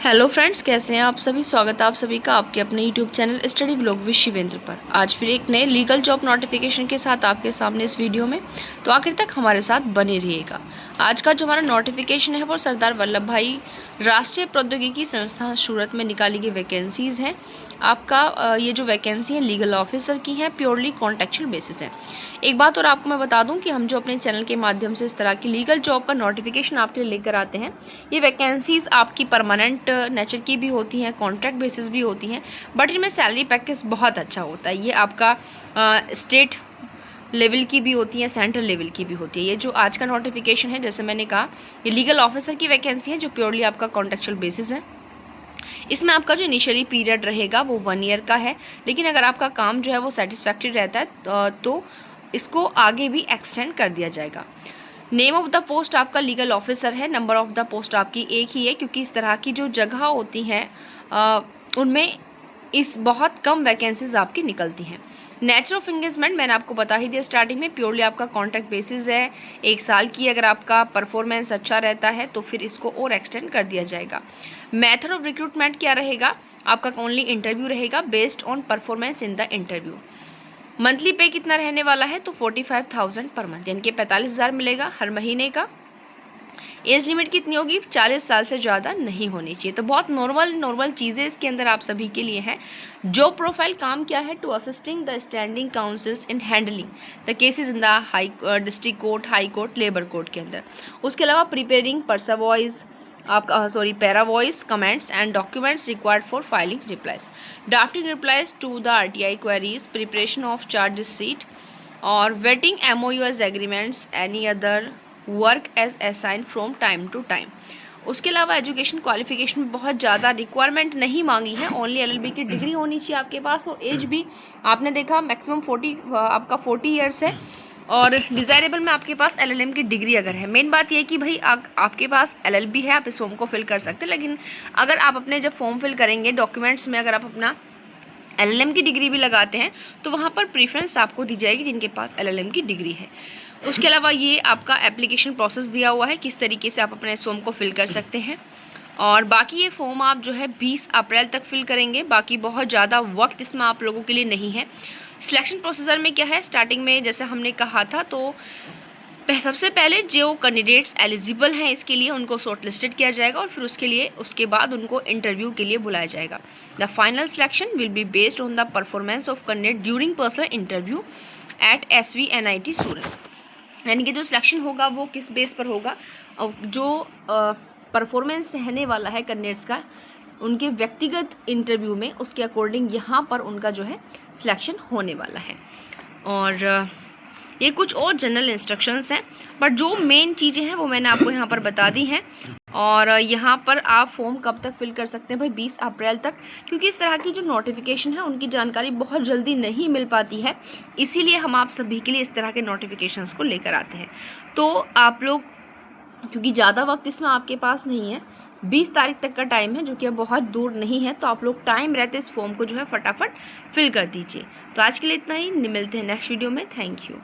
Hello friends, कैसे हैं आप सभी। स्वागत है आप सभी का आपके अपने YouTube channel study blog with Shivendra पर। आज फिर एक नए लीगल जॉब नोटिफिकेशन के साथ आपके सामने इस वीडियो में, तो आखिर तक हमारे साथ बने रहिएगा। आज का जो हमारा नोटिफिकेशन है वो सरदार वल्लभ भाई राष्ट्रीय प्रौद्योगिकी संस्थान सूरत में निकाली गई वैकेंसीज़ हैं। आपका ये जो वैकेंसी है लीगल ऑफिसर की है, प्योरली कॉन्टेक्चुअल बेसिस है। एक बात और आपको मैं बता दूं कि हम जो अपने चैनल के माध्यम से इस तरह की लीगल जॉब का नोटिफिकेशन आपके लिए लेकर आते हैं, ये वैकेंसीज़ आपकी परमानेंट नेचर की भी होती हैं, कॉन्ट्रैक्ट बेसिस भी होती हैं, बट इनमें सैलरी पैकेज बहुत अच्छा होता है। ये आपका स्टेट लेवल की भी होती है, सेंट्रल लेवल की भी होती है। ये जो आज का नोटिफिकेशन है, जैसे मैंने कहा, ये लीगल ऑफिसर की वैकेंसी है जो प्योरली आपका कॉन्ट्रेक्चुअल बेसिस है। इसमें आपका जो इनिशियली पीरियड रहेगा वो 1 ईयर का है, लेकिन अगर आपका काम जो है वो सेटिस्फैक्ट्री रहता है तो इसको आगे भी एक्सटेंड कर दिया जाएगा। नेम ऑफ द पोस्ट आपका लीगल ऑफिसर है। नंबर ऑफ द पोस्ट आपकी एक ही है, क्योंकि इस तरह की जो जगह होती हैं उनमें इस बहुत कम वैकेंसीज आपकी निकलती हैं। नेचर ऑफ एंगेजमेंट मैंने आपको बता ही दिया स्टार्टिंग में, प्योरली आपका कॉन्ट्रैक्ट बेसिस है, 1 साल की। अगर आपका परफॉर्मेंस अच्छा रहता है तो फिर इसको और एक्सटेंड कर दिया जाएगा। मेथड ऑफ रिक्रूटमेंट क्या रहेगा, आपका ओनली इंटरव्यू रहेगा based on performance in the interview. Monthly पे कितना रहने वाला है, तो 45,000 पर मंथ, यानी कि 45,000 मिलेगा हर महीने का। एज लिमिट कितनी होगी, 40 साल से ज़्यादा नहीं होनी चाहिए। तो बहुत नॉर्मल चीज़ें इसके अंदर आप सभी के लिए हैं। जो प्रोफाइल काम क्या है, to assisting the standing councils in handling the cases in the district court, high court, labour court के अंदर। उसके अलावा preparing para wise para wise comments and documents required for filing replies, drafting replies to the RTI queries, preparation of charge sheet और vetting MOUs agreements, any other work as assign from time to time. उसके अलावा education qualification में बहुत ज़्यादा requirement नहीं मांगी है, only LLB की डिग्री होनी चाहिए आपके पास, और एज भी आपने देखा मैक्सिमम 40 ईयर्स है, और डिज़ायरेबल में आपके पास LLM की डिग्री अगर है। मेन बात यह कि भाई आपके पास LLB है, आप इस फॉर्म को फिल कर सकते हैं, लेकिन अगर आप अपने जब फॉर्म फिल करेंगे डॉक्यूमेंट्स में अगर आप अपना LLM की डिग्री भी लगाते हैं तो वहाँ पर प्रीफरेंस आपको दी जाएगी जिनके पास LLM की डिग्री है। उसके अलावा ये आपका एप्लीकेशन प्रोसेस दिया हुआ है, किस तरीके से आप अपने इस फॉर्म को फिल कर सकते हैं, और बाकी ये फॉर्म आप जो है 20 अप्रैल तक फिल करेंगे। बाकी बहुत ज़्यादा वक्त इसमें आप लोगों के लिए नहीं है। सिलेक्शन प्रोसीजर में क्या है, स्टार्टिंग में जैसे हमने कहा था, तो सबसे पहले जो कैंडिडेट्स एलिजिबल हैं इसके लिए उनको शॉर्ट लिस्टेड किया जाएगा, और फिर उसके बाद उनको इंटरव्यू के लिए बुलाया जाएगा। The final selection will be based on the performance of candidate during personal interview at SVNIT सूरत। यानी कि जो सिलेक्शन होगा वो किस बेस पर होगा, और जो परफॉर्मेंस रहने वाला है कैंडिडेट्स का उनके व्यक्तिगत इंटरव्यू में, उसके अकॉर्डिंग यहाँ पर उनका जो है सिलेक्शन होने वाला है। और ये कुछ और जनरल इंस्ट्रक्शंस हैं, बट जो मेन चीज़ें हैं वो मैंने आपको यहाँ पर बता दी हैं। और यहाँ पर आप फॉर्म कब तक फिल कर सकते हैं भाई, 20 अप्रैल तक, क्योंकि इस तरह की जो नोटिफिकेशन है उनकी जानकारी बहुत जल्दी नहीं मिल पाती है, इसीलिए हम आप सभी के लिए इस तरह के नोटिफिकेशंस को लेकर आते हैं। तो आप लोग, क्योंकि ज़्यादा वक्त इसमें आपके पास नहीं है, 20 तारीख तक का टाइम है, जो कि अब बहुत दूर नहीं है, तो आप लोग टाइम रहते इस फॉर्म को जो है फटाफट फिल कर दीजिए। तो आज के लिए इतना ही, मिलते हैं नेक्स्ट वीडियो में। Thank you.